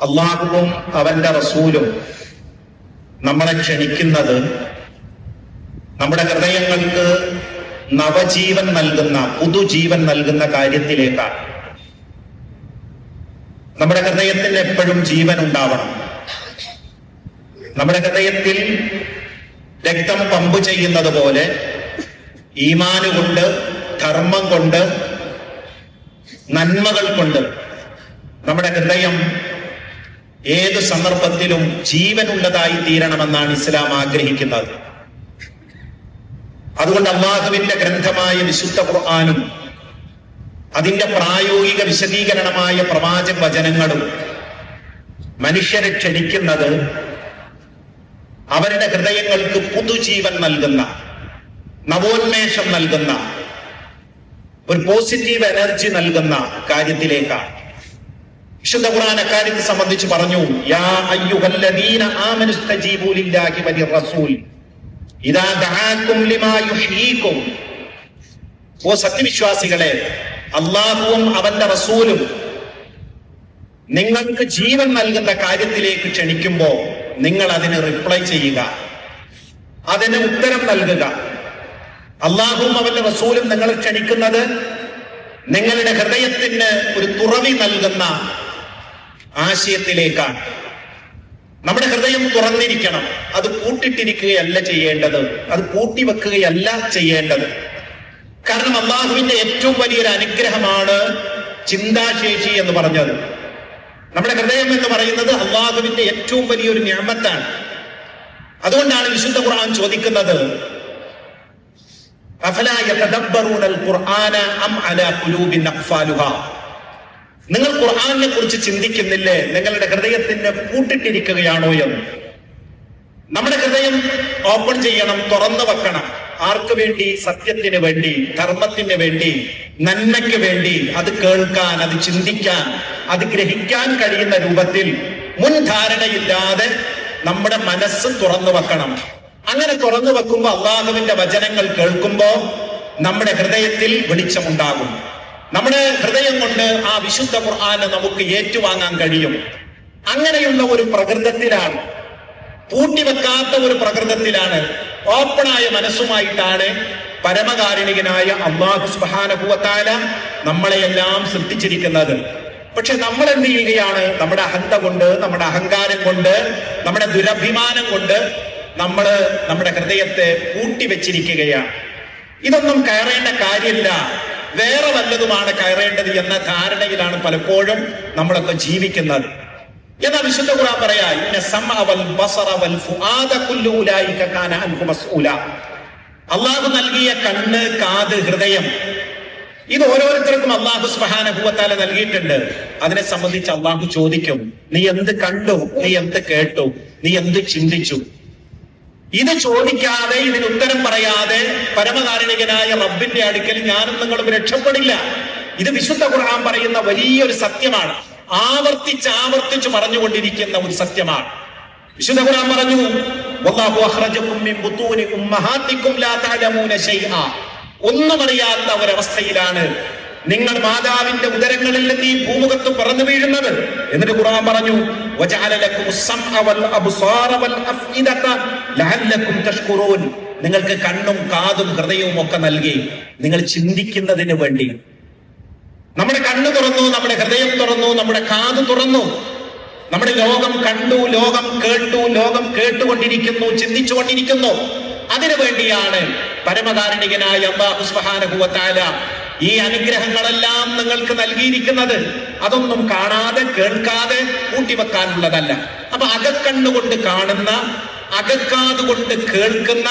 അള്ളാഹുവും അവന്റെ റസൂലും നമ്മളെ ക്ഷണിക്കുന്നത് നമ്മുടെ ഹൃദയങ്ങൾക്ക് നവജീവൻ നൽകുന്ന, പുതുജീവൻ നൽകുന്ന കാര്യത്തിലേക്കാണ്. നമ്മുടെ ഹൃദയത്തിന് എപ്പോഴും ജീവൻ ഉണ്ടാവണം. നമ്മുടെ ഹൃദയത്തിൽ രക്തം പമ്പ് ചെയ്യുന്നത് പോലെ ഈമാന് കൊണ്ട്, ധർമ്മം കൊണ്ട്, നന്മകൾ കൊണ്ട് നമ്മുടെ ഹൃദയം ഏത് സന്ദർഭത്തിലും ജീവനുള്ളതായി തീരണമെന്നാണ് ഇസ്ലാം ആഗ്രഹിക്കുന്നത്. അതുകൊണ്ട് അല്ലാഹുവിന്റെ ഗ്രന്ഥമായ വിശുദ്ധ ഖുർആനും അതിന്റെ പ്രായോഗിക വിശദീകരണമായ പ്രവാചക വചനങ്ങളും മനുഷ്യരെ ക്ഷണിക്കുന്നത് അവരുടെ ഹൃദയങ്ങൾക്ക് പുതുജീവൻ നൽകുന്ന, നവോന്മേഷം നൽകുന്ന, ഒരു പോസിറ്റീവ് എനർജി നൽകുന്ന കാര്യത്തിലേക്കാണ്. വിശുദ്ധ ഖുർആൻ അക്കാര്യത്തെ സംബന്ധിച്ച് പറഞ്ഞു, യാ അയ്യുഹല്ലദീന ആമനു സ്തജീബൂ ലില്ലാഹി വലിർറസൂൽ ഇദാ ദഅാകും ലിമാ യുഹ്യീകും. ഓ സത്യവിശ്വാസികളെ, അല്ലാഹുവും അവന്റെ റസൂലും നിങ്ങൾക്ക് ജീവൻ നൽകുന്ന കാര്യത്തിലേക്ക് ക്ഷണിക്കുമ്പോ നിങ്ങൾ അതിന് റിപ്ലൈ ചെയ്യുക, അതിന് ഉത്തരം നൽകുക. അല്ലാഹുവും അവന്റെ റസൂലും നിങ്ങളെ ക്ഷണിക്കുന്നത് നിങ്ങളുടെ ഹൃദയത്തിന് ഒരു തുറവി നൽകുന്ന ആശയത്തിലേക്കാണ്. നമ്മുടെ ഹൃദയം തുറന്നിരിക്കണം. അത് പൂട്ടിട്ടിരിക്കുകയല്ല ചെയ്യേണ്ടത്, അത് പൂട്ടിവെക്കുകയല്ല ചെയ്യേണ്ടത്. കാരണം അള്ളാഹുവിന്റെ ഏറ്റവും വലിയൊരു അനുഗ്രഹമാണ് ചിന്താശേഷി എന്ന് പറഞ്ഞത്. നമ്മുടെ ഹൃദയം എന്ന് പറയുന്നത് അള്ളാഹുവിന്റെ ഏറ്റവും വലിയൊരു നിഅമത്താണ്. അതുകൊണ്ടാണ് വിശുദ്ധ ഖുർആൻ ചോദിക്കുന്നത്, അഫലാ യതദബ്ബറൂനൽ ഖുർആന അം അലാ ഖുലൂബിൻ അഖ്ഫാലുഹാ. നിങ്ങൾ ഖുർആനെ കുറിച്ച് ചിന്തിക്കുന്നില്ലേ? നിങ്ങളുടെ ഹൃദയത്തിന് പൂട്ടിട്ടിരിക്കുകയാണോ എന്ന്. നമ്മുടെ ഹൃദയം ഓപ്പൺ ചെയ്യണം, തുറന്നു വെക്കണം. ആർക്ക് വേണ്ടി? സത്യത്തിന് വേണ്ടി, ധർമ്മത്തിന് വേണ്ടി, നന്മയ്ക്ക് വേണ്ടി. അത് കേൾക്കാൻ, അത് ചിന്തിക്കാൻ, അത് ഗ്രഹിക്കാൻ കഴിയുന്ന രൂപത്തിൽ മുൻധാരണയില്ലാതെ നമ്മുടെ മനസ്സ് തുറന്നു വെക്കണം. അങ്ങനെ തുറന്നു വെക്കുമ്പോ അള്ളാഹുവിന്റെ വചനങ്ങൾ കേൾക്കുമ്പോ നമ്മുടെ ഹൃദയത്തിൽ വെളിച്ചമുണ്ടാകും. നമ്മുടെ ഹൃദയം കൊണ്ട് ആ വിശുദ്ധ ഖുർആനെ നമുക്ക് ഏറ്റുവാങ്ങാൻ കഴിയും. അങ്ങനെയുള്ള ഒരു പ്രകൃതത്തിലാണ്, പൂട്ടിവെക്കാത്ത ഒരു പ്രകൃതത്തിലാണ്, ഓപ്പണായ മനസ്സുമായിട്ടാണ് പരമകാരുണികനായ അല്ലാഹു സുബ്ഹാനഹു വ തആല നമ്മളെയെല്ലാം സൃഷ്ടിച്ചിരിക്കുന്നത്. പക്ഷെ നമ്മൾ എന്ത് ചെയ്യുകയാണ്? നമ്മുടെ അഹന്ത കൊണ്ട്, നമ്മുടെ അഹങ്കാരം കൊണ്ട്, നമ്മുടെ ദുരഭിമാനം കൊണ്ട് നമ്മുടെ ഹൃദയത്തെ പൂട്ടിവെച്ചിരിക്കുകയാണ്. ഇതൊന്നും കയറേണ്ട കാര്യമില്ല, വേറെ വല്ലതുമാണ് കയറേണ്ടത് എന്ന ധാരണയിലാണ് പലപ്പോഴും നമ്മളൊക്കെ ജീവിക്കുന്നത്. എന്നാൽ വിശുദ്ധ ഖുർആൻ പറയാ, ഇന്ന സമഅ വൽ ബസറ വൽ ഫുആദ കുല്ലു ഉലൈക കാന അൻഹു മസ്ഊല. അല്ലാഹു നൽകിയ കണ്ണ്, കാത്, ഹൃദയം, ഇത് ഓരോരുത്തർക്കും അല്ലാഹു സുബ്ഹാനഹു വ തആല നൽകിയിട്ടുണ്ട്. അതിനെ സംബന്ധിച്ച് അല്ലാഹു ചോദിക്കും, നീ എന്ത് കണ്ടു? നീ എന്ത് കേട്ടു? നീ എന്ത് ചിന്തിച്ചു? ഇത് ചോദിക്കാതെ, ഇതിന് ഉത്തരം പറയാതെ പരമകാരുണികനായ റബ്ബിന്റെ അടുക്കൽ ഞാനും നിങ്ങളും രക്ഷപ്പെടില്ല. ഇത് വിശുദ്ധ ഖുർആൻ പറയുന്ന വലിയൊരു സത്യമാണ്. ആവർത്തിച്ച് പറഞ്ഞുകൊണ്ടിരിക്കുന്ന ഒരു സത്യമാണ്. വിശുദ്ധ ഖുർആൻ പറഞ്ഞു, വല്ലാഹു അഖ്റജകും മിൻ ബുതൂനി ഉമ്മഹാതികും ലാ തഅലമൂന ശൈആ. ഒന്നും അറിയാത്ത ഒരവസ്ഥയിലാണ് നിങ്ങൾ മാതാവിന്റെ ഉദരങ്ങളിൽ നിന്ന് ഈ ഭൂമുഖത്ത് പറന്നു വീഴുന്നത്. എന്നിട്ട് ഖുർആൻ പറഞ്ഞു, വജഅല ലക്കുമുസ് സമഅ വൽ അബ്സാറ വൽ അഫ്ഇദത ലഅല്ലകും തഷ്കുറൂൻ. നിങ്ങൾക്ക് കണ്ണും കാതും ഹൃദയവും ഒക്കെ നൽകി നിങ്ങൾ ചിന്തിക്കുന്നതിന് വേണ്ടി. നമ്മുടെ കണ്ണ് തുറന്നു, നമ്മുടെ ഹൃദയം തുറന്നു, നമ്മുടെ കാത് തുറന്നു. നമ്മുടെ ലോകം കണ്ടു, ലോകം കേട്ടു, ലോകം കേട്ടുകൊണ്ടിരിക്കുന്നു, ചിന്തിച്ചുകൊണ്ടിരിക്കുന്നു. അതിനു വേണ്ടിയാണ് പരമകാരുണികനായ അല്ലാഹു സുബ്ഹാനഹു വ തആല ഈ അനുഗ്രഹങ്ങളെല്ലാം നിങ്ങൾക്ക് നൽകിയിരിക്കുന്നത്. അതൊന്നും കാണാതെ, കേൾക്കാതെ കൂട്ടിവെക്കാനുള്ളതല്ല. അപ്പൊ അകക്കണ്ണുകൊണ്ട് കാണുന്ന, അകക്കാതുകൊണ്ട് കേൾക്കുന്ന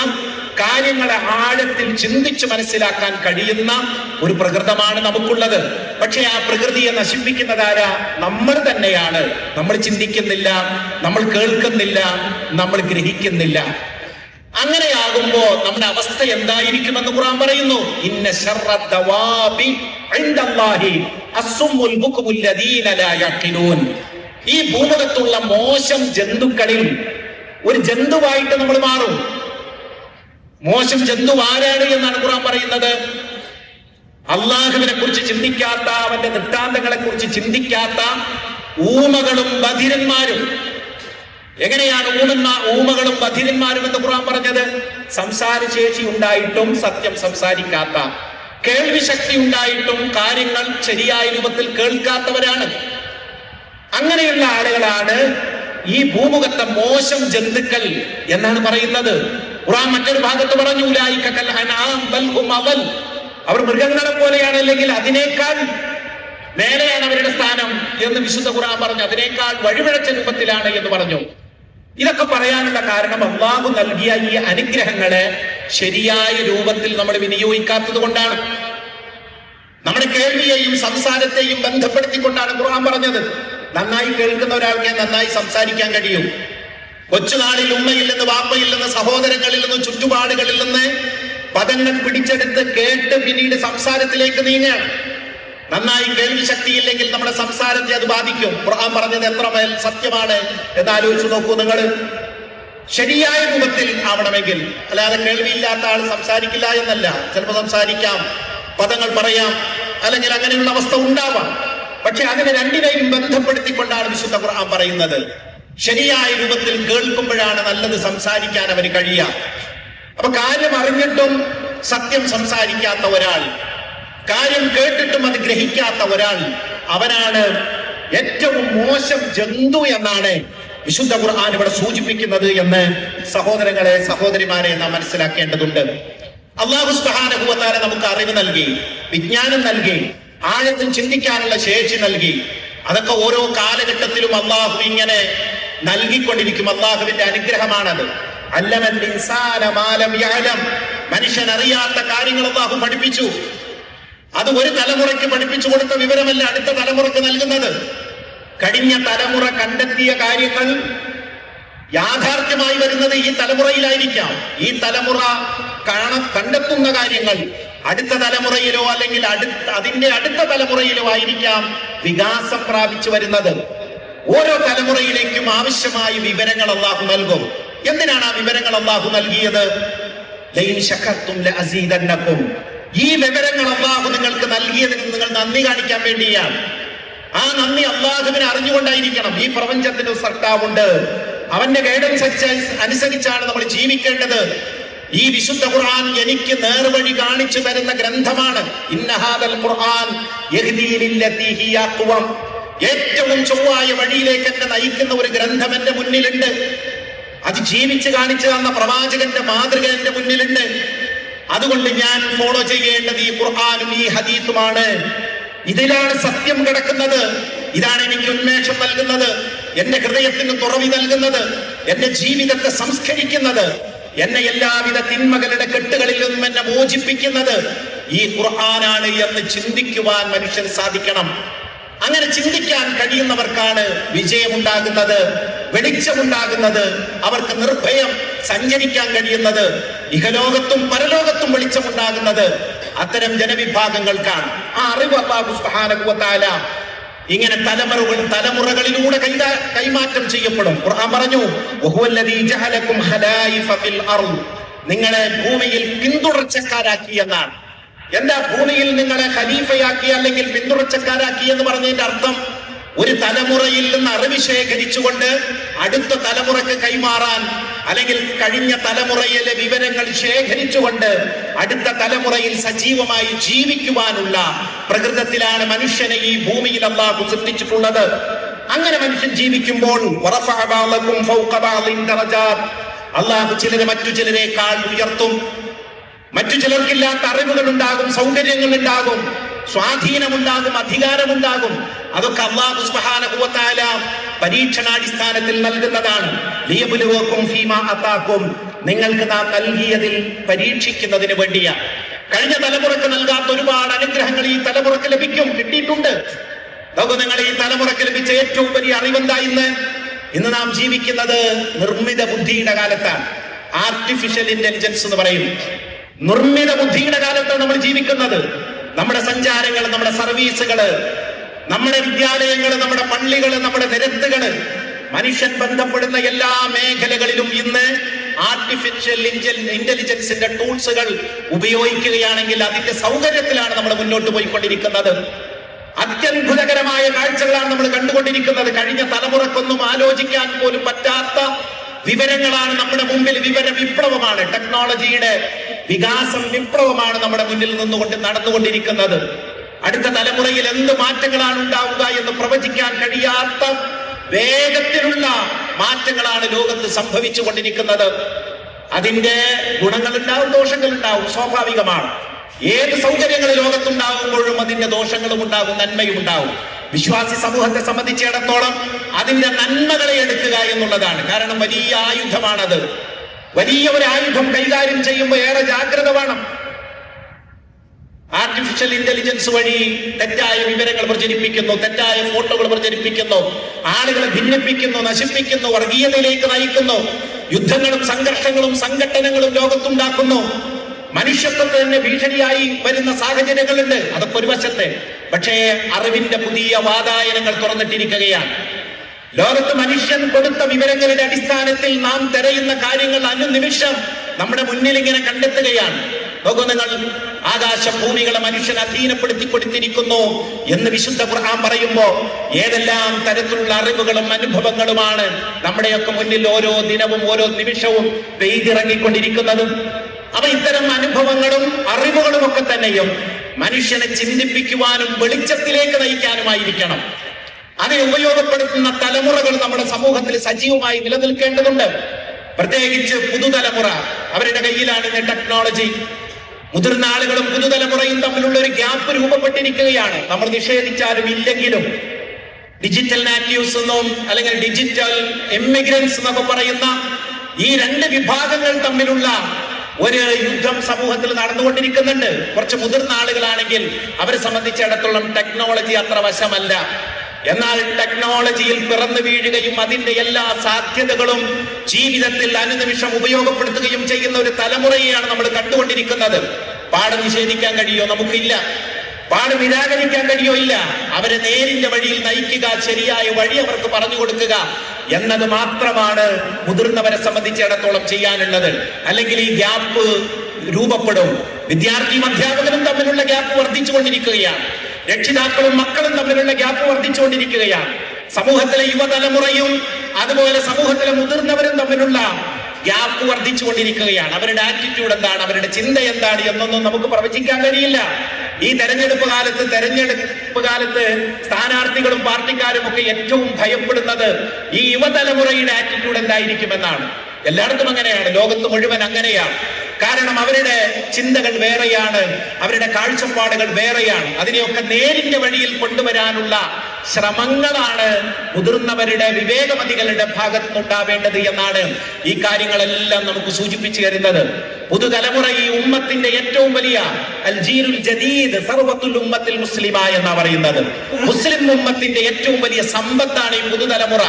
കാര്യങ്ങളെ ആഴത്തിൽ ചിന്തിച്ച് മനസ്സിലാക്കാൻ കഴിയുന്ന ഒരു പ്രകൃതമാണ് നമുക്കുള്ളത്. പക്ഷെ ആ പ്രകൃതിയെ നശിപ്പിക്കുന്നതാരാ? നമ്മൾ തന്നെയാണ്. നമ്മൾ ചിന്തിക്കുന്നില്ല, നമ്മൾ കേൾക്കുന്നില്ല, നമ്മൾ ഗ്രഹിക്കുന്നില്ല. അങ്ങനെയാകുമ്പോ നമ്മുടെ അവസ്ഥ എന്തായിരിക്കുമെന്ന് ഖുർആൻ പറയുന്നു, ഇന്ന ശർറദ് ദവാബി ഇൻദല്ലാഹി അസ്സുമ്മുൽ ബുക്മുൽ ലദീന ലാ യഖിലൂൻ. ഈ ഭൂമുഖത്തുള്ള മോശം ജന്തുക്കളിൽ ഒരു ജന്തുവായിട്ട് നമ്മൾ മാറും. മോശം ജന്തു ആരാണ് എന്നാണ് ഖുർആൻ പറയുന്നത്? അള്ളാഹുവിനെ കുറിച്ച് ചിന്തിക്കാത്ത, അവന്റെ ദൃഷ്ടാന്തങ്ങളെ കുറിച്ച് ചിന്തിക്കാത്ത, ഊമകളും ബധിരന്മാരും. എങ്ങനെയാണ് ഊമകളും ബധിരന്മാരും എന്ന് ഖുർആൻ പറഞ്ഞത്? സംസാരശേഷി ഉണ്ടായിട്ടും സത്യം സംസാരിക്കാത്ത, കേൾവി ശക്തി ഉണ്ടായിട്ടും കാര്യങ്ങൾ ശരിയായ രൂപത്തിൽ കേൾക്കാത്തവരാണ്. അങ്ങനെയുള്ള ആളുകളാണ് ഈ ഭൂമുഖത്തെ മോശം ജന്തുക്കൾ എന്നാണ് പറയുന്നത്. ഖുർആൻ മറ്റൊരു ഭാഗത്ത് പറഞ്ഞു, ഉലൈക കൽ അൻആം ബൽ ഹും അദൽ. അവർ മൃഗങ്ങളെ പോലെയാണ്, അല്ലെങ്കിൽ അതിനേക്കാൾ മേലെയാണ് അവരുടെ സ്ഥാനം എന്ന് വിശുദ്ധ ഖുർആൻ പറഞ്ഞു. അതിനേക്കാൾ വഴിപിഴച്ച രൂപത്തിലാണ് എന്ന് പറഞ്ഞു. ഇതൊക്കെ പറയാനുള്ള കാരണം അല്ലാഹു നൽകിയ ഈ അനുഗ്രഹങ്ങളെ ശരിയായ രൂപത്തിൽ നമ്മൾ വിനിയോഗിക്കാത്തത് കൊണ്ടാണ്. നമ്മുടെ കേൾവിയെയും സംസാരത്തെയും ബന്ധപ്പെടുത്തിക്കൊണ്ടാണ് ഖുർആൻ പറഞ്ഞത്. നന്നായി കേൾക്കുന്ന ഒരാൾക്ക് നന്നായി സംസാരിക്കാൻ കഴിയും. കൊച്ചുനാളിൽ ഉമ്മയിൽ നിന്ന്, വാപ്പയിൽ നിന്ന്, സഹോദരങ്ങളിൽ നിന്ന്, ചുറ്റുപാടുകളിൽ നിന്ന് പദങ്ങൾ പിടിച്ചെടുത്ത് കേട്ട് പിന്നീട് സംസാരത്തിലേക്ക് നീങ്ങാൻ. നന്നായി കേൾവി ശക്തിയില്ലെങ്കിൽ നമ്മുടെ സംസാരത്തെ അത് ബാധിക്കും. ഖുർആൻ പറഞ്ഞത് എത്ര മേൽ സത്യമാണ് എന്ന് ആലോചിച്ച് നോക്കൂ നിങ്ങൾ. ശരിയായ രൂപത്തിൽ ആവണമെങ്കിൽ, അല്ലാതെ കേൾവിയില്ലാത്ത ആൾ സംസാരിക്കില്ല എന്നല്ല. ചിലപ്പോൾ സംസാരിക്കാം, പദങ്ങൾ പറയാം, അല്ലെങ്കിൽ അങ്ങനെയുള്ള അവസ്ഥ ഉണ്ടാവാം. പക്ഷെ അതിനെ രണ്ടിനെയും ബന്ധപ്പെടുത്തിക്കൊണ്ടാണ് വിശുദ്ധ ഖുർആൻ പറയുന്നത്. ശരിയായ രൂപത്തിൽ കേൾക്കുമ്പോഴാണ് നല്ലത് സംസാരിക്കാൻ അവന് കഴിയുക. അപ്പൊ കാര്യം അറിഞ്ഞിട്ടും സത്യം സംസാരിക്കാത്ത ഒരാൾ, കാര്യം കേട്ടിട്ടും അത് ഗ്രഹിക്കാത്ത ഒരാൾ, അവനാണ് ഏറ്റവും മോശം ജന്തു എന്നാണ് വിശുദ്ധ ഖുർആൻ ഇവിടെ സൂചിപ്പിക്കുന്നത് എന്ന് സഹോദരങ്ങളെ, സഹോദരിമാരെ നാം മനസ്സിലാക്കേണ്ടതുണ്ട്. അല്ലാഹു സുബ്ഹാനഹു വ തആല നമുക്ക് അറിവ് നൽകി, വിജ്ഞാനം നൽകി, ആഴത്തിൽ ചിന്തിക്കാനുള്ള ശേഷി നൽകി. അതൊക്കെ ഓരോ കാലഘട്ടത്തിലും അല്ലാഹു ഇങ്ങനെ നൽകിക്കൊണ്ടിരിക്കും. അല്ലാഹുവിന്റെ അനുഗ്രഹമാണത്. അല്ലമൽ ഇൻസാന മാ ലം യഅലം. മനുഷ്യൻ അറിയാത്ത കാര്യങ്ങൾ അല്ലാഹു പഠിപ്പിച്ചു. അത് ഒരു തലമുറയ്ക്ക് പഠിപ്പിച്ചു കൊടുത്ത വിവരമല്ല അടുത്ത തലമുറക്ക് നൽകുന്നത്. കഴിഞ്ഞ തലമുറ കണ്ടെത്തിയ കാര്യങ്ങൾ യാഥാർത്ഥ്യമായി വരുന്നത് ഈ തലമുറയിലായിരിക്കാം. ഈ തലമുറ കണ്ടെത്തുന്ന കാര്യങ്ങൾ അടുത്ത തലമുറയിലോ അല്ലെങ്കിൽ അതിന്റെ അടുത്ത തലമുറയിലോ ആയിരിക്കാം വികാസം പ്രാപിച്ചു വരുന്നത്. ഓരോ തലമുറയിലേക്കും ആവശ്യമായ വിവരങ്ങൾ അല്ലാഹു നൽകും. എന്തിനാണ് ആ വിവരങ്ങൾ അല്ലാഹു നൽകിയത്? ലൈൻ ശകർതും ലഅസീദന്നകും. ഈ വിവരങ്ങൾ അല്ലാഹു നിങ്ങൾക്ക് നൽകിയതിന് നിങ്ങൾ നന്ദി കാണിക്കാൻ വേണ്ടിയാണ്. ആ നന്ദി അല്ലാഹുവിനെ അറിഞ്ഞുകൊണ്ടായിരിക്കണം. ഈ പ്രപഞ്ചത്തിന് സൃഷ്ടാവുണ്ട്, അവന്റെ ഗൈഡൻസ് അനുസരിച്ചാണ് നമ്മൾ ജീവിക്കേണ്ടത്. ഈ വിശുദ്ധ ഖുർആൻ എനിക്ക് നേർവഴി കാണിച്ചു തരുന്ന ഗ്രന്ഥമാണ്. ഇന്ന ഹാദൽ ഖുർആൻ യഹ്ദീ ലില്ലതീ ഹിയ അഖ്വം. ഏറ്റവും ചൊവ്വായ വഴിയിലേക്ക് എന്നെ നയിക്കുന്ന ഒരു ഗ്രന്ഥം എന്റെ മുന്നിലുണ്ട്. അത് ജീവിച്ച് കാണിച്ചു തന്ന പ്രവാചകന്റെ മാതൃക എന്റെ മുന്നിലുണ്ട്. അതുകൊണ്ട് ഞാൻ ഫോളോ ചെയ്യേണ്ടത് ഈ ഖുർആനും ഈ ഹദീസുമാണ്. ഇതിലാണ് സത്യം കിടക്കുന്നത്. ഇതാണ് എനിക്ക് ഉന്മേഷം നൽകുന്നത്, എന്റെ ഹൃദയത്തിന് തുറവി നൽകുന്നത്, എന്റെ ജീവിതത്തെ സംസ്കരിക്കുന്നത്, എന്നെ എല്ലാവിധ തിന്മകളുടെ കെട്ടുകളിൽ നിന്നും എന്നെ മോചിപ്പിക്കുന്നത് ഈ ഖുർആനാണ് എന്ന് ചിന്തിക്കുവാൻ മനുഷ്യന് സാധിക്കണം. അങ്ങനെ ചിന്തിക്കാൻ കഴിയുന്നവർക്കാണ് വിജയമുണ്ടാകുന്നത്, വെളിച്ചമുണ്ടാകുന്നത്, അവർക്ക് നിർഭയം സഞ്ചരിക്കാൻ കഴിയുന്നത്, ഇഹലോകത്തും പരലോകത്തും വെളിച്ചമുണ്ടാകുന്നത് അത്തരം ജനവിഭാഗങ്ങൾക്കാണ്. ആ അറിവ് അല്ലാഹു സുബ്ഹാനഹു വ തആല ഇങ്ങനെ തലമുറകളിലൂടെ കൈമാറ്റം ചെയ്യപ്പെടും. ഖുർആൻ പറഞ്ഞു, വഹുവല്ലദീ ജഅലകും ഖലായിഫ ഫിൽ അർദ്. നിങ്ങളെ ഭൂമിയിൽ പിന്തുടർച്ചക്കാരാക്കി എന്നാണ്. എന്താ ഭൂമിയിൽ നിങ്ങളെ ഖലീഫയാക്കി അല്ലെങ്കിൽ പിന്തുടർച്ചക്കാരാക്കി എന്ന് പറഞ്ഞതിന്റെ അർത്ഥം? ഒരു തലമുറയിൽ നിന്ന് അറിവ് ശേഖരിച്ചുകൊണ്ട് അടുത്ത തലമുറക്ക് കൈമാറാൻ, അല്ലെങ്കിൽ കഴിഞ്ഞ തലമുറയിലെ വിവരങ്ങൾ ശേഖരിച്ചുകൊണ്ട് അടുത്ത തലമുറയിൽ സജീവമായി ജീവിക്കുവാനുള്ള പ്രകൃതത്തിലാണ് മനുഷ്യനെ ഈ ഭൂമിയിൽ അല്ലാഹു സൃഷ്ടിച്ചിട്ടുള്ളത്. അങ്ങനെ മനുഷ്യൻ ജീവിക്കുമ്പോൾ അല്ലാഹു ചിലരെ മറ്റു ചിലരെക്കാൾ ഉയർത്തും. മറ്റു ചിലർക്കില്ലാത്ത അറിവുകൾ ഉണ്ടാകും, സൗകര്യങ്ങൾ ഉണ്ടാകും, സ്വാധീനമുണ്ടാകും, അധികാരമുണ്ടാകും. അതൊക്കെ അല്ലാഹു സുബ്ഹാനഹു വ തആല പരീക്ഷണാടിസ്ഥാനത്തിൽ നൽകുന്നതാണ്. ലിയബ്ലുവകും ഫീമാ അതാകും. നിങ്ങൾക്ക് നാം നൽകിയതിൽ പരീക്ഷിക്കുന്നതിന് വേണ്ടിയാണ്. കഴിഞ്ഞ തലമുറക്ക് നൽകാത്ത ഒരുപാട് അനുഗ്രഹങ്ങൾ ഈ തലമുറക്ക് ലഭിക്കും, കിട്ടിയിട്ടുണ്ട്. നമുക്ക് നിങ്ങൾ ഈ തലമുറക്ക് ലഭിച്ച ഏറ്റവും വലിയ അറിവെന്താ? ഇന്ന് നാം ജീവിക്കുന്നത് നിർമ്മിത ബുദ്ധിയുടെ കാലത്താണ്. ആർട്ടിഫിഷ്യൽ ഇന്റലിജൻസ് എന്ന് പറയും. നിർമ്മിത ബുദ്ധിയുടെ കാലത്താണ് നമ്മൾ ജീവിക്കുന്നത്. നമ്മുടെ സഞ്ചാരങ്ങൾ, നമ്മുടെ സർവീസുകള്, നമ്മുടെ വിദ്യാലയങ്ങള്, നമ്മുടെ പള്ളികള്, നമ്മുടെ നിരത്തുകള്, മനുഷ്യൻ ബന്ധപ്പെടുന്ന എല്ലാ മേഖലകളിലും ഇന്ന് ആർട്ടിഫിഷ്യൽ ഇന്റലിജൻസിന്റെ ടൂൾസുകൾ ഉപയോഗിക്കുകയാണെങ്കിൽ അതിന്റെ സൗകര്യത്തിലാണ് നമ്മൾ മുന്നോട്ട് പോയിക്കൊണ്ടിരിക്കുന്നത്. അത്യത്ഭുതകരമായ കാഴ്ചകളാണ് നമ്മൾ കണ്ടുകൊണ്ടിരിക്കുന്നത്. കഴിഞ്ഞ തലമുറക്കൊന്നും ആലോചിക്കാൻ പോലും പറ്റാത്ത വിവരങ്ങളാണ് നമ്മുടെ മുമ്പിൽ. വിവര വിപ്ലവമാണ്, ടെക്നോളജിയുടെ വികാസം വിപ്ലവമാണ് നമ്മുടെ മുന്നിൽ നിന്നുകൊണ്ട് നടന്നുകൊണ്ടിരിക്കുന്നത്. അടുത്ത തലമുറയിൽ എന്ത് മാറ്റങ്ങളാണ് ഉണ്ടാവുക എന്ന് പ്രവചിക്കാൻ കഴിയാത്ത വേഗത്തിലുള്ള മാറ്റങ്ങളാണ് ലോകത്ത് സംഭവിച്ചു കൊണ്ടിരിക്കുന്നത്. അതിന്റെ ഗുണങ്ങളുണ്ടാവും, ദോഷങ്ങളുണ്ടാവും, സ്വാഭാവികമാണ്. ഏത് സൗകര്യങ്ങൾ ലോകത്തുണ്ടാകുമ്പോഴും അതിന്റെ ദോഷങ്ങളും ഉണ്ടാകും, നന്മയും ഉണ്ടാവും. വിശ്വാസി സമൂഹത്തെ സംബന്ധിച്ചിടത്തോളം അതിന്റെ നന്മകളെ എടുക്കുക എന്നുള്ളതാണ്. കാരണം വലിയ ആയുധമാണത്. വലിയ ഒരു ആയുധം കൈകാര്യം ചെയ്യുമ്പോൾ ഏറെ ജാഗ്രത വേണം. ആർട്ടിഫിഷ്യൽ ഇന്റലിജൻസ് വഴി തെറ്റായ വിവരങ്ങൾ പ്രചരിപ്പിക്കുന്നു, തെറ്റായ ഫോട്ടോകൾ പ്രചരിപ്പിക്കുന്നു, ആളുകളെ ഭിന്നിപ്പിക്കുന്നു, നശിപ്പിക്കുന്നു, വർഗീയതയിലേക്ക് നയിക്കുന്നു, യുദ്ധങ്ങളും സംഘർഷങ്ങളും സംഘട്ടനങ്ങളും ലോകത്തുണ്ടാക്കുന്നു. മനുഷ്യത്വത്തെ തന്നെ ഭീഷണിയായി വരുന്ന സാഹചര്യങ്ങളുണ്ട്. അതൊക്കെ ഒരു വശത്തെ. പക്ഷേ അറിവിന്റെ പുതിയ വാതായനങ്ങൾ തുറന്നിട്ടിരിക്കുകയാണ്. ലോകത്ത് മനുഷ്യൻ കൊടുത്ത വിവരങ്ങളുടെ അടിസ്ഥാനത്തിൽ നാം തിരയുന്ന കാര്യങ്ങൾ അനുനിമിഷം നമ്മുടെ മുന്നിൽ ഇങ്ങനെ കണ്ടെത്തുകയാണ്. നോക്കൂ നിങ്ങൾ, ആകാശഭൂമികളെ മനുഷ്യൻ അധീനപ്പെടുത്തി കൊടുത്തിരിക്കുന്നു എന്ന് വിശുദ്ധ ഖുർആൻ പറയുമ്പോ ഏതെല്ലാം തരത്തിലുള്ള അറിവുകളും അനുഭവങ്ങളുമാണ് നമ്മുടെയൊക്കെ മുന്നിൽ ഓരോ ദിനവും ഓരോ നിമിഷവും പെയ്തിറങ്ങിക്കൊണ്ടിരിക്കുന്നത്. അപ്പൊ ഇത്തരം അനുഭവങ്ങളും അറിവുകളും ഒക്കെ തന്നെയും മനുഷ്യനെ ചിന്തിപ്പിക്കുവാനും വെളിച്ചത്തിലേക്ക് നയിക്കാനുമായിരിക്കണം. അതിനെ ഉപയോഗപ്പെടുത്തുന്ന തലമുറകൾ നമ്മുടെ സമൂഹത്തിൽ സജീവമായി നിലനിൽക്കേണ്ടതുണ്ട്. പ്രത്യേകിച്ച് പുതുതലമുറ, അവരുടെ കയ്യിലാണ് ഇന്ന് ടെക്നോളജി. മുതിർന്ന ആളുകളും പുതുതലമുറയും തമ്മിലുള്ള ഒരു ഗ്യാപ്പ് രൂപപ്പെട്ടിരിക്കുകയാണ്. നമ്മൾ നിഷേധിച്ചാലും ഇല്ലെങ്കിലും ഡിജിറ്റൽ നാറ്റീവ്സ് എന്നും അല്ലെങ്കിൽ ഡിജിറ്റൽ എമിഗ്രൻസ് എന്നൊക്കെ പറയുന്ന ഈ രണ്ട് വിഭാഗങ്ങൾ തമ്മിലുള്ള ഒരു യുദ്ധം സമൂഹത്തിൽ നടന്നുകൊണ്ടിരിക്കുന്നുണ്ട്. കുറച്ച് മുതിർന്ന ആളുകളാണെങ്കിൽ അവരെ സംബന്ധിച്ചിടത്തോളം ടെക്നോളജി അത്ര വശമല്ല. എന്നാൽ ടെക്നോളജിയിൽ പിറന്നു വീഴുകയും അതിന്റെ എല്ലാ സാധ്യതകളും ജീവിതത്തിൽ അനുനിമിഷം ഉപയോഗപ്പെടുത്തുകയും ചെയ്യുന്ന ഒരു തലമുറയെയാണ് നമ്മൾ കണ്ടുകൊണ്ടിരിക്കുന്നത്. പാഠം നിഷേധിക്കാൻ കഴിയോ? നമുക്കില്ല. പാഠം നിരാകരിക്കാൻ കഴിയോ? ഇല്ല. അവരെ നേരിന്റെ വഴിയിൽ നയിക്കുക, ശരിയായ വഴി അവർക്ക് പറഞ്ഞു കൊടുക്കുക എന്നത് മാത്രമാണ് മുതിർന്നവരെ സംബന്ധിച്ചിടത്തോളം ചെയ്യാനുള്ളത്. അല്ലെങ്കിൽ ഈ ഗ്യാപ്പ് രൂപപ്പെടും. വിദ്യാർത്ഥിയും അധ്യാപകനും തമ്മിലുള്ള ഗ്യാപ്പ് വർദ്ധിച്ചുകൊണ്ടിരിക്കുകയാണ്. രക്ഷിതാക്കളും മക്കളും തമ്മിലുള്ള ഗ്യാപ്പ് വർദ്ധിച്ചുകൊണ്ടിരിക്കുകയാണ്. സമൂഹത്തിലെ യുവതലമുറയും അതുപോലെ സമൂഹത്തിലെ മുതിർന്നവരും തമ്മിലുള്ള ഗ്യാപ്പ് വർദ്ധിച്ചുകൊണ്ടിരിക്കുകയാണ്. അവരുടെ ആറ്റിറ്റ്യൂഡ് എന്താണ്, അവരുടെ ചിന്ത എന്താണ് എന്നൊന്നും നമുക്ക് പ്രവചിക്കാൻ കഴിയില്ല. ഈ തെരഞ്ഞെടുപ്പ് കാലത്ത് സ്ഥാനാർത്ഥികളും പാർട്ടിക്കാരും ഒക്കെ ഏറ്റവും ഭയപ്പെടുന്നത് ഈ യുവതലമുറയുടെ ആറ്റിറ്റ്യൂഡ് എന്തായിരിക്കുമെന്നാണ്. എല്ലായിടത്തും അങ്ങനെയാണ്, ലോകത്ത് മുഴുവൻ അങ്ങനെയാണ്. കാരണം അവരുടെ ചിന്തകൾ വേറെയാണ്, അവരുടെ കാഴ്ചപ്പാടുകൾ വേറെയാണ്. അതിനെയൊക്കെ നേരിന്റെ വഴിയിൽ കൊണ്ടുവരാനുള്ള ശ്രമങ്ങളാണ് മുതിർന്നവരുടെ വിവേകമതികളുടെ ഭാഗത്തുനിന്നുണ്ടാവേണ്ടത് എന്നാണ് ഈ കാര്യങ്ങളെല്ലാം നമുക്ക് സൂചിപ്പിച്ചു തരുന്നത്. പുതുതലമുറ ഈ ഉമ്മത്തിന്റെ ഏറ്റവും വലിയ അൽ ജീലുൽ ജദീദ് സർവത്തുൽ ഉമ്മത്തിൽ മുസ്ലിമ എന്നാ പറയുന്നത്. മുസ്ലിം ഉമ്മത്തിന്റെ ഏറ്റവും വലിയ സമ്പത്താണ് ഈ പുതുതലമുറ.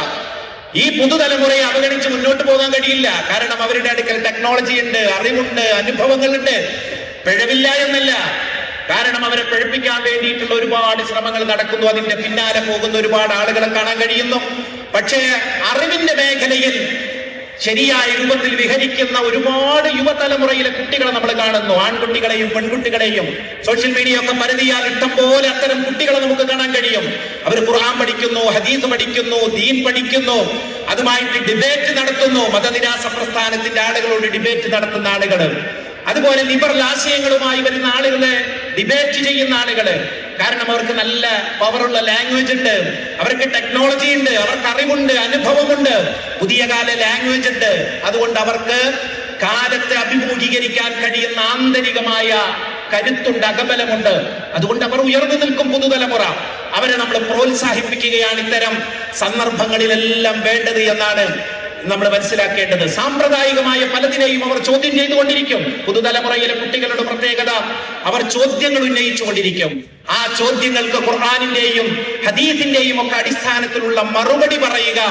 ഈ പുതുതലമുറയെ അവഗണിച്ച് മുന്നോട്ട് പോകാൻ കഴിയില്ല. കാരണം അവരുടെ അടുക്കൽ ടെക്നോളജി ഉണ്ട്, അറിവുണ്ട്, അനുഭവങ്ങളുണ്ട്. പിഴവില്ല എന്നല്ല, കാരണം അവരെ പിഴപ്പിക്കാൻ വേണ്ടിയിട്ടുള്ള ഒരുപാട് ശ്രമങ്ങൾ നടക്കുന്നു. അതിന്റെ പിന്നാലെ പോകുന്ന ഒരുപാട് ആളുകളെ കാണാൻ കഴിയുന്നു. പക്ഷേ അറിവിന്റെ മേഖലയിൽ ശരിയായ രൂപത്തിൽ വിഹരിക്കുന്ന ഒരുപാട് യുവതലമുറയിലെ കുട്ടികളെ നമ്മൾ കാണുന്നു. ആൺകുട്ടികളെയും പെൺകുട്ടികളെയും സോഷ്യൽ മീഡിയ ഒക്കെ പരതിയാൽ ഇഷ്ടം പോലെ അത്തരം കുട്ടികളെ നമുക്ക് കാണാൻ കഴിയും. അവർ ഖുർആൻ പഠിക്കുന്നു, ഹദീസ് പഠിക്കുന്നു, ദീൻ പഠിക്കുന്നു, അതുമായിട്ട് ഡിബേറ്റ് നടത്തുന്നു. മതനിരാസ പ്രസ്ഥാനത്തിന്റെ ആളുകളോട് ഡിബേറ്റ് നടത്തുന്ന ആളുകൾ, അതുപോലെ ലിബറൽ ആശയങ്ങളുമായി വരുന്ന ആളുകളെ ഡിബേറ്റ് ചെയ്യുന്ന ആളുകള്. കാരണം അവർക്ക് നല്ല പവറുള്ള ലാംഗ്വേജ് ഉണ്ട്, അവർക്ക് ടെക്നോളജി ഉണ്ട്, അവർക്ക് അറിവുണ്ട്, അനുഭവമുണ്ട്, പുതിയ കാല ലാംഗ്വേജ് ഉണ്ട്. അതുകൊണ്ട് അവർക്ക് കാലത്തെ അഭിമുഖീകരിക്കാൻ കഴിയുന്ന ആന്തരികമായ കരുത്തുണ്ട്, അകബലമുണ്ട്. അതുകൊണ്ട് അവർ ഉയർന്നു നിൽക്കും പുതുതലമുറ. അവരെ നമ്മൾ പ്രോത്സാഹിപ്പിക്കുകയാണ് ഇത്തരം സന്ദർഭങ്ങളിലെല്ലാം വേണ്ടത് എന്നാണ് നമ്മൾ മനസ്സിലാക്കേണ്ടത്. സാമ്പ്രദായികമായ പലതിനെയും അവർ ചോദ്യം ചെയ്തുകൊണ്ടിരിക്കും. പുതുതലമുറയിലെ കുട്ടികളുടെ പ്രത്യേകത, അവർ ചോദ്യങ്ങൾ ഉന്നയിച്ചുകൊണ്ടിരിക്കും. ആ ചോദ്യങ്ങൾക്ക് ഖുർആനിന്റെയും ഹദീസിന്റെയും ഒക്കെ അടിസ്ഥാനത്തിലുള്ള മറുപടി പറയുക,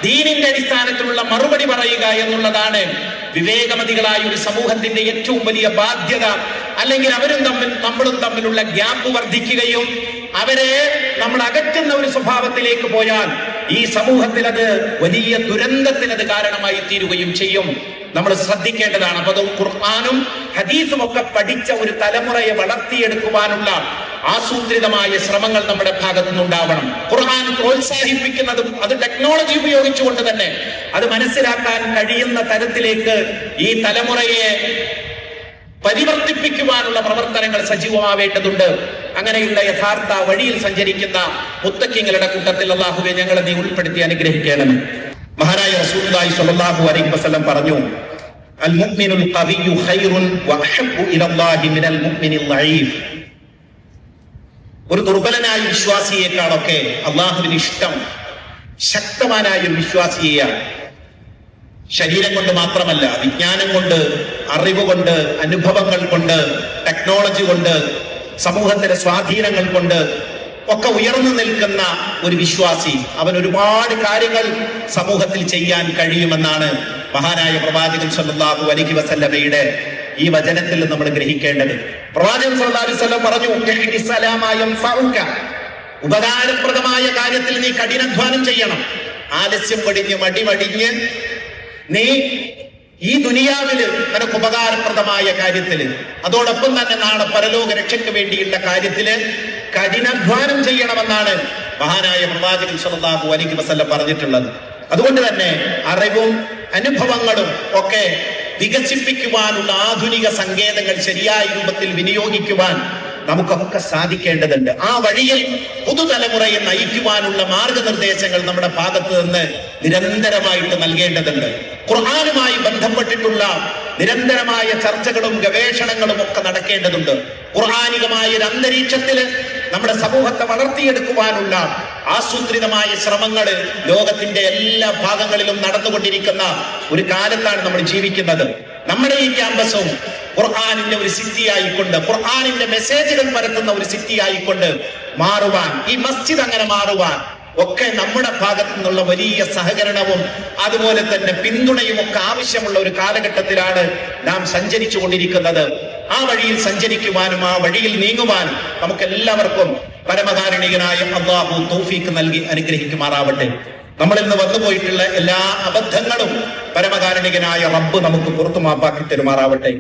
ദീനിന്റെ അടിസ്ഥാനത്തിലുള്ള മറുപടി പറയുക എന്നുള്ളതാണ് വിവേകമതികളായ ഒരു സമൂഹത്തിന്റെ ഏറ്റവും വലിയ ബാധ്യത. അല്ലെങ്കിൽ അവരും നമ്മളും തമ്മിലുള്ള ഗ്യാപ്പ് വർദ്ധിക്കുകയും അവരെ നമ്മൾ അകറ്റുന്ന ഒരു സ്വഭാവത്തിലേക്ക് പോയാൽ ഈ സമൂഹത്തിൽ അത് വലിയ ദുരന്തത്തിന് അത് കാരണമായി തീരുകയും ചെയ്യും. നമ്മൾ ശ്രദ്ധിക്കേണ്ടതാണ്. അപ്പൊ അത് ഖുർആനും ഹദീസും ഒക്കെ പഠിച്ച ഒരു തലമുറയെ വളർത്തിയെടുക്കുവാനുള്ള ആസൂത്രിതമായ ശ്രമങ്ങൾ നമ്മുടെ ഭാഗത്തു നിന്നുണ്ടാവണം. ഖുർആൻ പ്രോത്സാഹിപ്പിക്കുന്നതും അത് ടെക്നോളജി ഉപയോഗിച്ചുകൊണ്ട് തന്നെ അത് മനസ്സിലാക്കാൻ കഴിയുന്ന തരത്തിലേക്ക് ഈ തലമുറയെ പരിവർത്തിപ്പിക്കുവാനുള്ള പ്രവർത്തനങ്ങൾ സജീവമാവേണ്ടതുണ്ട്. അങ്ങനെയുള്ള യഥാർത്ഥ വഴിയിൽ സഞ്ചരിക്കുന്ന മുത്തക്കിങ്ങളുടെ കൂട്ടത്തിൽ അല്ലാഹുവേ ഞങ്ങളെ നീ ഉൾപ്പെടുത്തി അനുഗ്രഹിക്കണം. മഹാനായ റസൂലുള്ളാഹി സ്വല്ലല്ലാഹു അലൈഹി വസല്ലം പറഞ്ഞു, അൽ മുഅ്മിനുൽ ഖവിയ്യു ഖൈറുൻ വഅഹബ്ബു ഇലല്ലാഹി മിനൽ മുഅ്മിനിൽ ദഈഫ്. ഒരു ദുർബലനായ വിശ്വാസിയേക്കാളൊക്കെ അള്ളാഹുവിന് ഇഷ്ടം ശക്തമാനായ ഒരു വിശ്വാസിയെയാണ്. ശരീരം കൊണ്ട് മാത്രമല്ല, വിജ്ഞാനം കൊണ്ട്, അറിവ് കൊണ്ട്, അനുഭവങ്ങൾ കൊണ്ട്, ടെക്നോളജി കൊണ്ട്, സമൂഹത്തിന്റെ സ്വാധീനങ്ങൾ കൊണ്ട് ഒക്കെ ഉയർന്നു നിൽക്കുന്ന ഒരു വിശ്വാസി. അവൻ ഒരുപാട് കാര്യങ്ങൾ സമൂഹത്തിൽ ചെയ്യാൻ കഴിയുമെന്നാണ് മഹാനായ പ്രവാചകൻ സല്ലല്ലാഹു അലൈഹി വസല്ലമയുടെ ഈ വചനത്തിൽ നമ്മൾ ഗ്രഹിക്കേണ്ടത്. പ്രവാചകൻ സല്ലല്ലാഹു അലൈഹി വസല്ലം പറഞ്ഞു, ഉപകാരപ്രദമായ കാര്യത്തിൽ നീ കഠിനാധ്വാനം ചെയ്യണം. ആലസ്യം പടിഞ്ഞ് മടിമടിഞ്ഞ് നീ ഈ ദുനിയാവില് നിനക്ക് ഉപകാരപ്രദമായ കാര്യത്തില്, അതോടൊപ്പം തന്നെ നാളെ പരലോക രക്ഷയ്ക്ക് വേണ്ടിയുള്ള കാര്യത്തില് കഠിനാധ്വാനം ചെയ്യണമെന്നാണ് മഹാനായ പ്രവാചകൻ സല്ലല്ലാഹു അലൈഹി വസല്ലം പറഞ്ഞിട്ടുള്ളത്. അതുകൊണ്ട് തന്നെ അറിവും അനുഭവങ്ങളും ഒക്കെ വികസിപ്പിക്കുവാനുള്ള ആധുനിക സങ്കേതങ്ങൾ ശരിയായ രൂപത്തിൽ വിനിയോഗിക്കുവാൻ നമുക്കൊക്കെ സാധിക്കേണ്ടതുണ്ട്. ആ വഴിയിൽ പുതുതലമുറയെ നയിക്കുവാനുള്ള മാർഗനിർദ്ദേശങ്ങൾ നമ്മുടെ ഭാഗത്ത് നിന്ന് നിരന്തരമായിട്ട് നൽകേണ്ടതുണ്ട്. ഖുർആനുമായി ബന്ധപ്പെട്ടിട്ടുള്ള നിരന്തരമായ ചർച്ചകളും ഗവേഷണങ്ങളും ഒക്കെ നടക്കേണ്ടതുണ്ട്. ഖുർആനികമായ ഒരു അന്തരീക്ഷത്തില് നമ്മുടെ സമൂഹത്തെ വളർത്തിയെടുക്കുവാനുള്ള ആസൂത്രിതമായ ശ്രമങ്ങൾ ലോകത്തിന്റെ എല്ലാ ഭാഗങ്ങളിലും നടന്നുകൊണ്ടിരിക്കുന്ന ഒരു കാലത്താണ് നമ്മൾ ജീവിക്കുന്നത്. നമ്മുടെ ഈ ക്യാമ്പസും ഖുർആനിന്റെ ഒരു സിറ്റി ആയിക്കൊണ്ട്, ഖുർആനിന്റെ മെസ്സേജുകൾ പരത്തുന്ന ഒരു സിറ്റി ആയിക്കൊണ്ട് മാറുവാൻ, ഈ മസ്ജിദ് അങ്ങനെ മാറുവാൻ ഒക്കെ നമ്മുടെ ഭാഗത്തു നിന്നുള്ള വലിയ സഹകരണവും അതുപോലെ തന്നെ പിന്തുണയും ഒക്കെ ആവശ്യമുള്ള ഒരു കാലഘട്ടത്തിലാണ് നാം സഞ്ചരിച്ചു കൊണ്ടിരിക്കുന്നത്. ആ വഴിയിൽ സഞ്ചരിക്കുവാനും ആ വഴിയിൽ നീങ്ങുവാനും നമുക്ക് എല്ലാവർക്കും പരമകാരുണികനായ അല്ലാഹു തൗഫീഖ് നൽകി അനുഗ്രഹിക്കുമാറാവട്ടെ. നമ്മൾ ഇന്ന് വന്നുപോയിട്ടുള്ള എല്ലാ അബദ്ധങ്ങളും പരമകാരുണികനായ റബ്ബ് നമുക്ക് പുറത്തു മാപ്പാക്കി തരുമാറാവട്ടെ.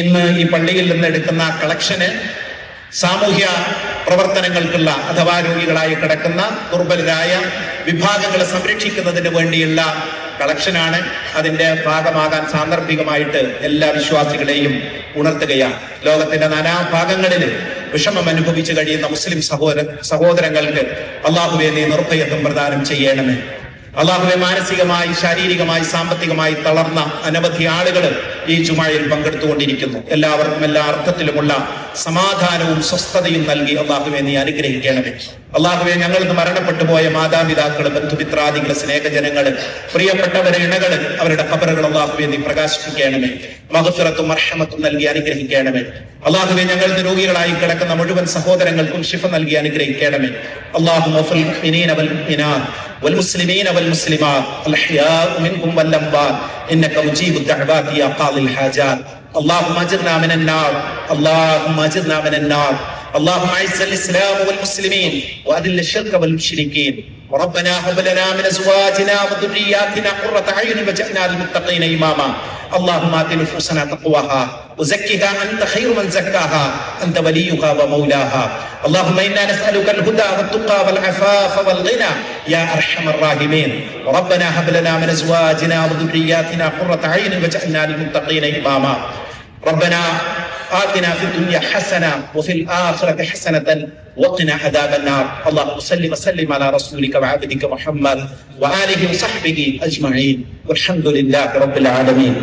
ഇന്ന് ഈ പള്ളിയിൽ നിന്ന് എടുക്കുന്ന കളക്ഷന് സാമൂഹ്യ പ്രവർത്തനങ്ങൾക്കുള്ള അഥവാ രോഗികളായി കിടക്കുന്ന ദുർബലരായ വിഭാഗങ്ങളെ സംരക്ഷിക്കുന്നതിന് വേണ്ടിയുള്ള കളക്ഷനാണ്. അതിന്റെ ഭാഗമാകാൻ സാന്ദർഭികമായിട്ട് എല്ലാ വിശ്വാസികളെയും ഉണർത്തുകയാണ്. ലോകത്തിന്റെ നാനാഭാഗങ്ങളിൽ വിഷമം അനുഭവിച്ചു കഴിയുന്ന മുസ്ലിം സഹോദരങ്ങൾക്ക് അല്ലാഹുവേ നീ നിർഭയത്വം പ്രദാനം ചെയ്യണമേ. അല്ലാഹുവേ മാനസികമായി, ശാരീരികമായി, സാമ്പത്തികമായി തളർന്ന അനവധി ആളുകൾ ഈ ജുമഅയിൽ പങ്കെടുത്തുകൊണ്ടിരിക്കുന്നു. എല്ലാവർക്കും എല്ലാ അർത്ഥത്തിലുമുള്ള സമാധാനവും സ്വസ്ഥതയും നൽകി അല്ലാഹുവേ നീ അനുഗ്രഹിക്കണമേ. അല്ലാഹുവേ ഞങ്ങൾ ഇന്ന് മരണപ്പെട്ടു പോയ മാതാപിതാക്കള്, ബന്ധുമിത്രാദികള്, സ്നേഹജനങ്ങള്, പ്രിയപ്പെട്ടവരെ ഇണകള്, അവരുടെ ഖബറുകൾ അല്ലാഹുവേ നീ പ്രകാശിപ്പിക്കണമേ. മഗ്ഫിറത്തും മർഹമത്തും നൽകി അനുഗ്രഹിക്കണമേ. അല്ലാഹുവേ ഞങ്ങൾ രോഗികളായി കിടക്കുന്ന മുഴുവൻ സഹോദരങ്ങൾക്കും ശിഫ നൽകി അനുഗ്രഹിക്കണമേ. അല്ലാഹുമ്മ ഫിൽ മുഅ്മിനീന വൽ മുഅ്മിനാത്ത് والمسلمين والمسلمات الأحياء منهم والأموات إنك مجيب الدعوات يا قاضي الحاجات. اللهم أجرنا من النار، اللهم أجرنا من النار. اللهم أعز الإسلام والمسلمين وأذل الشرك والمشركين. ربنا هب لنا من أزواجنا وذرياتنا قرة أعين واجعلنا للمتقين إماما. اللهم آت نفوسنا تقواها وزكها أنت خير من زكاها أنت وليها ومولاها. اللهم إنا نسألك الهدى والتقى والعفاف والغنى يا أرحم الراحمين. ربنا هب لنا من أزواجنا وذرياتنا قرة أعين واجعلنا للمتقين إماما. ربنا آتنا في الدنيا حسنة وفي الآخرة حسنة وقنا عذاب النار. اللهم صل وسلم على رسولك وعبدك محمد وآله وصحبه أجمعين والحمد لله رب العالمين.